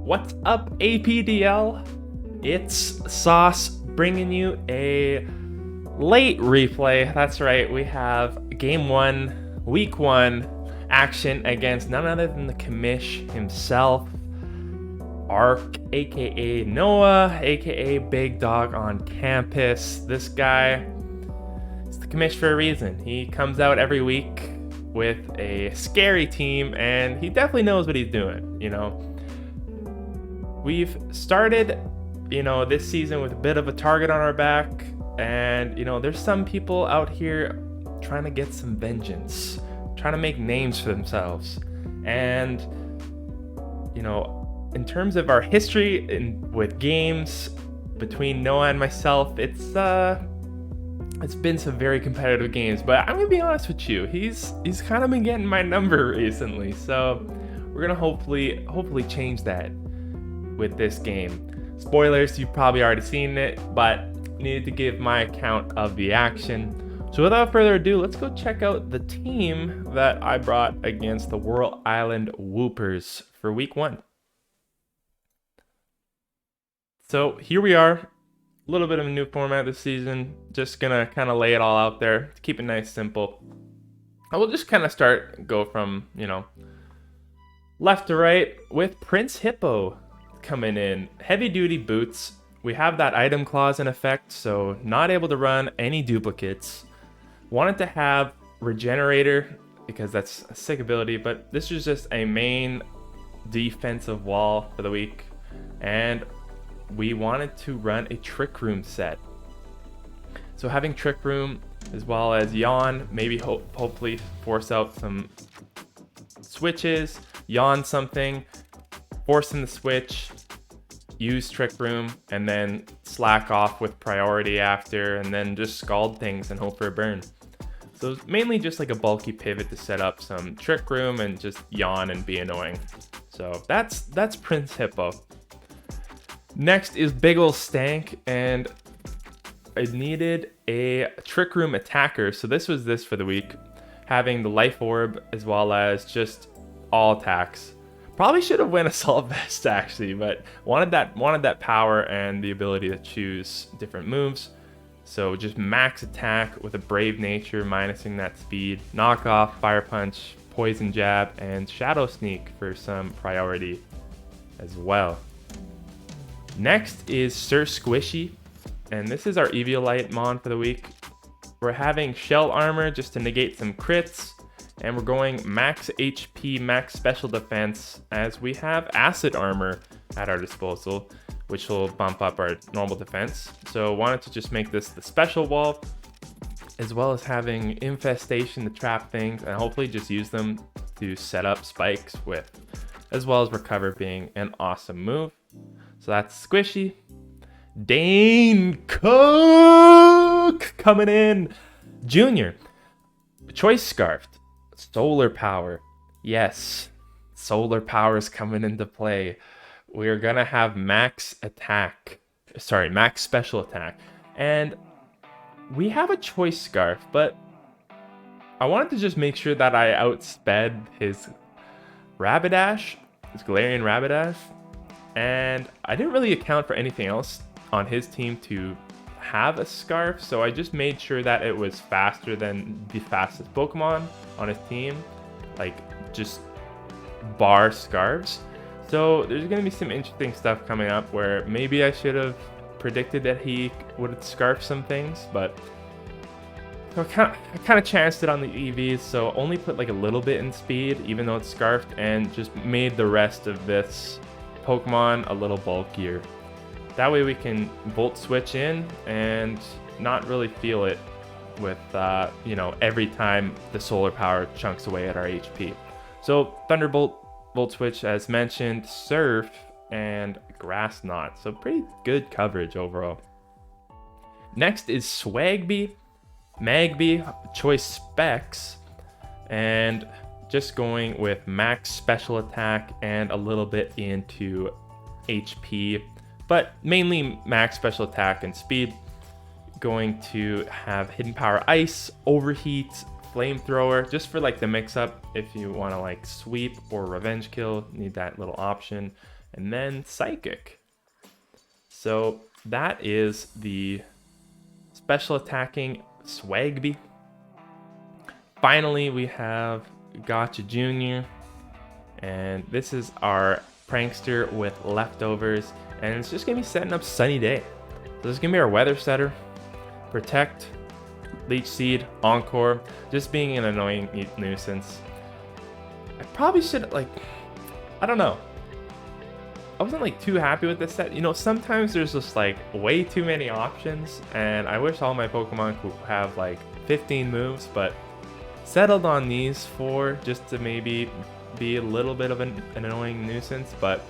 What's up, APDL? It's Sauce bringing you a late replay. That's right, we have Game 1, Week 1 action against none other than the commish himself, Ark, aka Noah, aka Big Dog on campus. This guy is the commish for a reason. He comes out every week with a scary team, and he definitely knows what he's doing, you know. We've started, this season with a bit of a target on our back, and, there's some people out here trying to get some vengeance, trying to make names for themselves. And, in terms of our history with games between Noah and myself, it's been some very competitive games, but I'm gonna be honest with you, he's kind of been getting my number recently, so we're gonna hopefully change that with this game. Spoilers, you've probably already seen it, but needed to give my account of the action. So without further ado, let's go check out the team that I brought against the Whirl Island Woopers for week 1. So here we are, a little bit of a new format this season. Just gonna kind of lay it all out there to keep it nice, simple. I will just kind of go from, left to right with Prince Hippo coming in. Heavy duty boots. We have that item clause in effect, so not able to run any duplicates. Wanted to have Regenerator because that's a sick ability, but this is just a main defensive wall for the week. And we wanted to run a Trick Room set. So having Trick Room as well as Yawn, maybe hopefully force out some switches, Yawn something, force in the switch, use Trick Room, and then slack off with priority after, and then just scald things and hope for a burn. So it's mainly just like a bulky pivot to set up some Trick Room and just Yawn and be annoying. So that's Prince Hippo. Next is Big Ol' Stank, and I needed a Trick Room attacker, so this was this for the week, having the Life Orb as well as just all attacks. Probably should have went Assault Vest actually, but wanted that power and the ability to choose different moves. So just max attack with a Brave Nature, minusing that speed, knock off, Fire Punch, Poison Jab, and Shadow Sneak for some priority as well. Next is Sir Squishy, and this is our Eviolite Mon for the week. We're having Shell Armor just to negate some crits, and we're going max HP, max special defense, as we have Acid Armor at our disposal, which will bump up our normal defense. So wanted to just make this the special wall, as well as having Infestation to trap things, and hopefully just use them to set up spikes with, as well as Recover being an awesome move. So that's Squishy. Dane Cook coming in. Junior. Choice Scarfed. Solar Power. Yes, Solar Power is coming into play. We're gonna have max special attack. And we have a Choice Scarf, but I wanted to just make sure that I outsped his Rapidash, his Galarian Rapidash. And I didn't really account for anything else on his team to have a Scarf, so I just made sure that it was faster than the fastest Pokemon on his team, like just bar Scarves. So there's going to be some interesting stuff coming up where maybe I should have predicted that he would Scarf some things, but so I kind of chanced it on the EVs, so only put like a little bit in speed even though it's Scarfed, and just made the rest of this Pokemon a little bulkier. That way we can Volt Switch in and not really feel it with, every time the Solar Power chunks away at our HP. So Thunderbolt, Volt Switch as mentioned, Surf, and Grass Knot. So pretty good coverage overall. Next is Swagby, Magby, Choice Specs, and just going with max special attack and a little bit into HP, but mainly max special attack and speed. Going to have Hidden Power Ice, Overheat, Flamethrower, just for like the mix up if you want to like sweep or revenge kill, need that little option. and then Psychic. So that is the special attacking Swagby. Finally, we have Gotcha Jr. And this is our prankster with leftovers. And it's just going to be setting up Sunny Day. So this is going to be our weather setter. Protect, Leech Seed, Encore. Just being an annoying nuisance. I probably should, like, I don't know. I wasn't like too happy with this set. You know, sometimes there's just like way too many options. And I wish all my Pokemon could have like 15 moves. But settled on these 4 just to maybe be a little bit of an annoying nuisance, but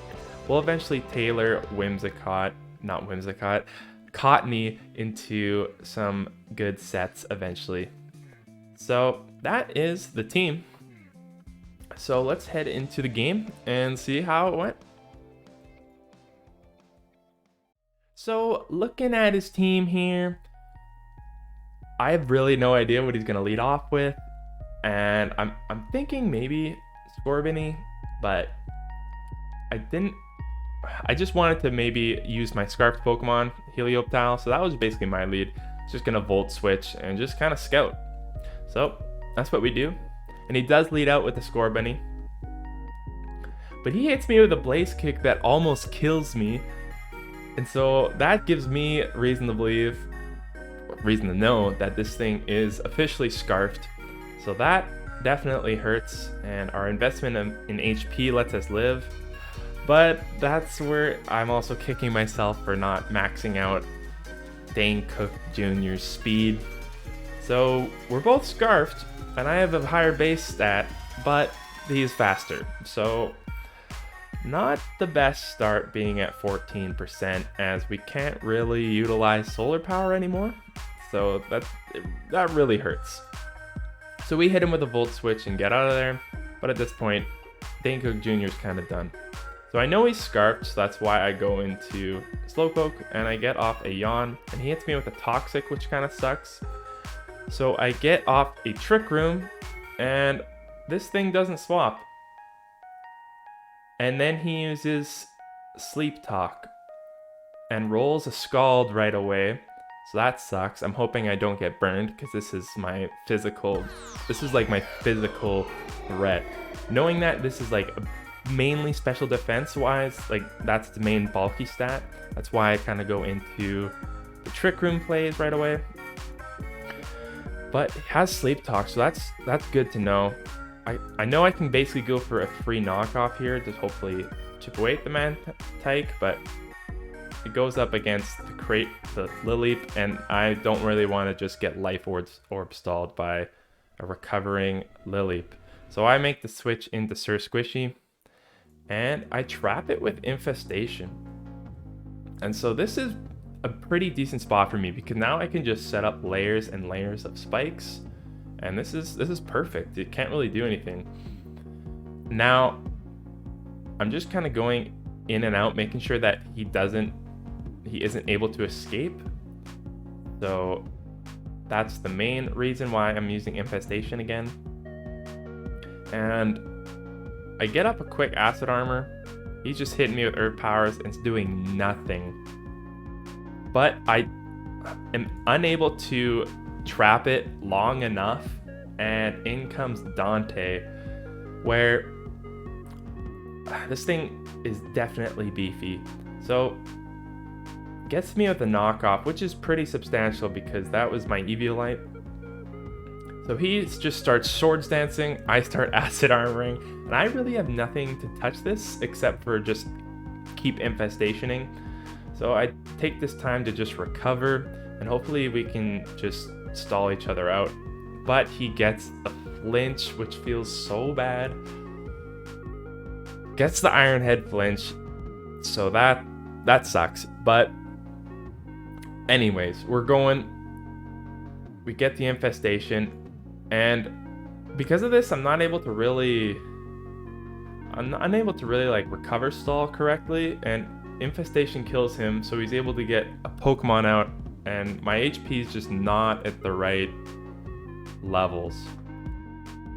we'll eventually tailor Cottonee into some good sets eventually. So that is the team. So let's head into the game and see how it went. So looking at his team here, I have really no idea what he's gonna lead off with. And I'm thinking maybe Scorbunny, but I just wanted to maybe use my Scarfed Pokemon, Helioptile, so that was basically my lead. Just gonna Volt Switch and just kind of scout. So that's what we do. And he does lead out with the Scorbunny. But he hits me with a Blaze Kick that almost kills me. And so that gives me reason to know that this thing is officially Scarfed. So that definitely hurts, and our investment in HP lets us live. But that's where I'm also kicking myself for not maxing out Dane Cook Jr.'s speed. So we're both Scarfed, and I have a higher base stat, but he's faster. So not the best start being at 14%, as we can't really utilize solar power anymore. So that really hurts. So we hit him with a Volt Switch and get out of there. But at this point, Dane Cook Jr. is kind of done. So I know he's Scarfed, so that's why I go into Slowpoke and I get off a Yawn. And he hits me with a Toxic, which kind of sucks. So I get off a Trick Room and this thing doesn't swap. And then he uses Sleep Talk and rolls a Scald right away. So that sucks. I'm hoping I don't get burned because this is like my physical threat. Knowing that this is like mainly special defense wise, like that's the main bulky stat. That's why I kind of go into the Trick Room plays right away. But it has Sleep Talk, so that's good to know. I know I can basically go for a free knockoff here to hopefully chip away at the Mantike, but it goes up against the Lileep, and I don't really want to just get Life Orb stalled by a recovering Lileep. So I make the switch into Sir Squishy, and I trap it with Infestation. And so this is a pretty decent spot for me, because now I can just set up layers and layers of spikes, and this is perfect. It can't really do anything. Now, I'm just kind of going in and out, making sure that he isn't able to escape. So that's the main reason why I'm using Infestation again. And I get up a quick Acid Armor. He's just hitting me with Earth Powers and it's doing nothing. But I am unable to trap it long enough, and in comes Dante, where this thing is definitely beefy. So gets me with a knockoff, which is pretty substantial because that was my Eviolite. So he just starts Swords Dancing, I start Acid Armoring, and I really have nothing to touch this except for just keep Infestationing. So I take this time to just recover, and hopefully we can just stall each other out. But he gets the flinch, which feels so bad. Gets the Iron Head flinch, so that sucks. But anyways, we get the Infestation, and because of this, I'm unable to really like recover stall correctly, and Infestation kills him, so he's able to get a Pokemon out, and my HP is just not at the right levels.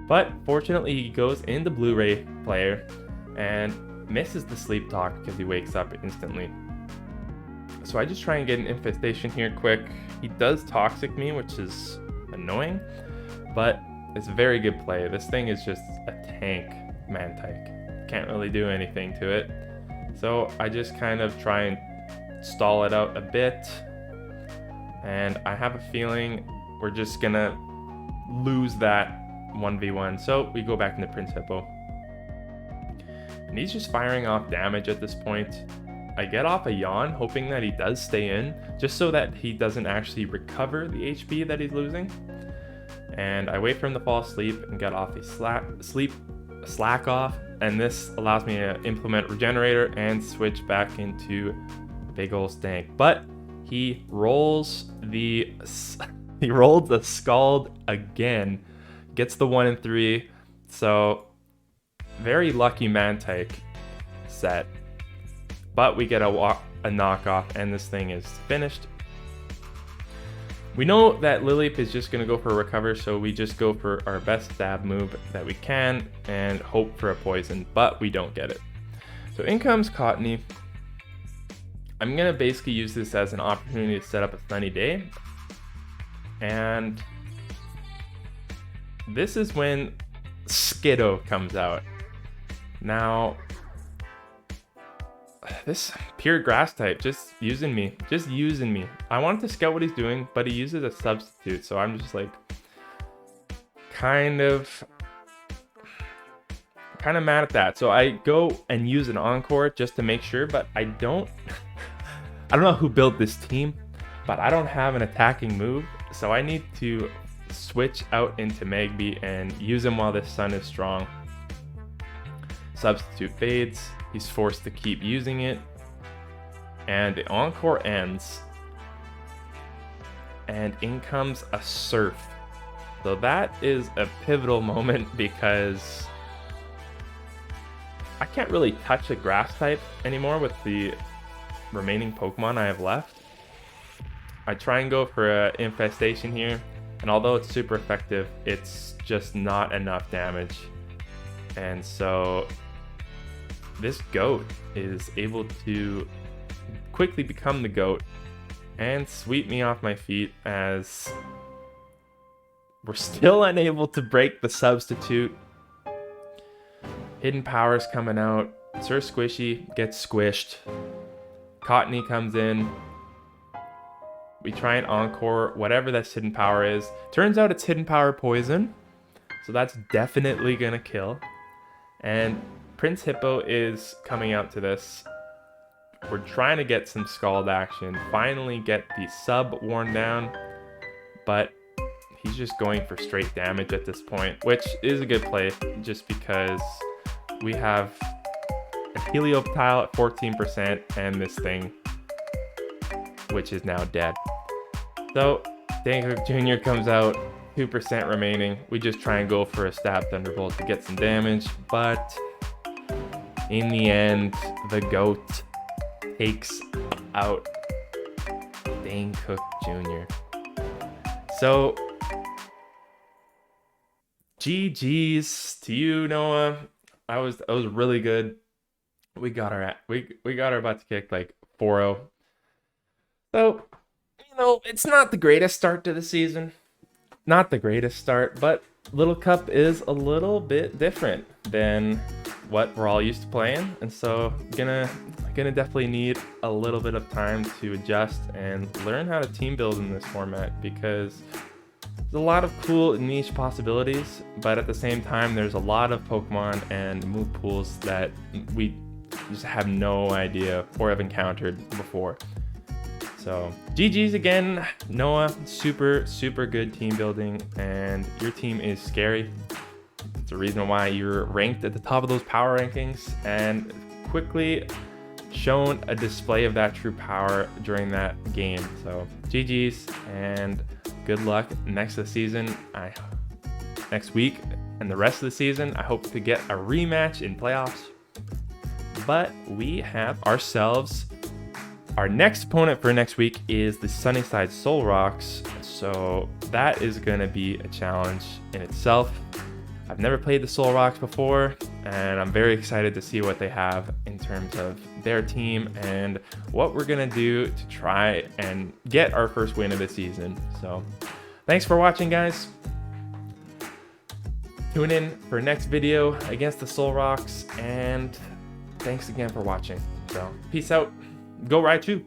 But fortunately, he goes into Blu-ray player, and misses the sleep talk because he wakes up instantly. So I just try and get an infestation here quick. He does toxic me, which is annoying, but it's a very good play. This thing is just a tank Mantike. Can't really do anything to it. So I just kind of try and stall it out a bit. And I have a feeling we're just gonna lose that 1v1. So we go back into Prince Hippo. And he's just firing off damage at this point. I get off a yawn, hoping that he does stay in, just so that he doesn't actually recover the HP that he's losing. And I wait for him to fall asleep and get off a slack off, and this allows me to implement Regenerator and switch back into big ol' stank. But he rolls the Scald again, gets the 1 and 3. So very lucky Mantike set. But we get a knockoff, and this thing is finished. We know that Lilip is just going to go for a recover, so we just go for our best stab move that we can and hope for a poison, but we don't get it. So in comes Cottonee. I'm going to basically use this as an opportunity to set up a sunny day. And this is when Skiddo comes out. Now, this pure grass type just using me. I wanted to scout what he's doing, but he uses a substitute, so I'm just like kind of mad at that. So I go and use an Encore just to make sure, but I don't know who built this team, but I don't have an attacking move, so I need to switch out into Magby and use him while the sun is strong. Substitute fades. He's forced to keep using it, and the Encore ends, and in comes a Surf. So that is a pivotal moment because I can't really touch a grass type anymore with the remaining Pokemon I have left. I try and go for an infestation here, and although it's super effective, it's just not enough damage. And so this goat is able to quickly become the goat and sweep me off my feet, as we're still unable to break the substitute. Hidden Power's coming out. Sir Squishy gets squished. Cottonee comes in. We try and Encore whatever that Hidden Power is. Turns out it's Hidden Power Poison, so that's definitely gonna kill. And Prince Hippo is coming out to this. We're trying to get some Scald action, finally get the sub worn down, but he's just going for straight damage at this point, which is a good play just because we have a Helioptile at 14% and this thing, which is now dead. So Dankook Jr. comes out, 2% remaining. We just try and go for a Stab Thunderbolt to get some damage, but in the end, the goat takes out Dankook Jr. So, GG's to you, Noah. That was really good. We got our butts kicked like 4-0. So, it's not the greatest start to the season. Not the greatest start, but Little Cup is a little bit different than what we're all used to playing, and so gonna definitely need a little bit of time to adjust and learn how to team build in this format, because there's a lot of cool niche possibilities, but at the same time there's a lot of Pokemon and move pools that we just have no idea or have encountered before. So GG's again, Noah. Super good team building, and your team is scary. It's the reason why you're ranked at the top of those power rankings, and quickly shown a display of that true power during that game. So GG's and good luck next season. Next week and the rest of the season, I hope to get a rematch in playoffs. But we have ourselves our next opponent for next week is the Sunnyside Solrocks. So that is going to be a challenge in itself. I've never played the Solrox before, and I'm very excited to see what they have in terms of their team and what we're gonna do to try and get our first win of the season. So thanks for watching, guys. Tune in for next video against the Solrox, and thanks again for watching. So peace out. Go Raichu.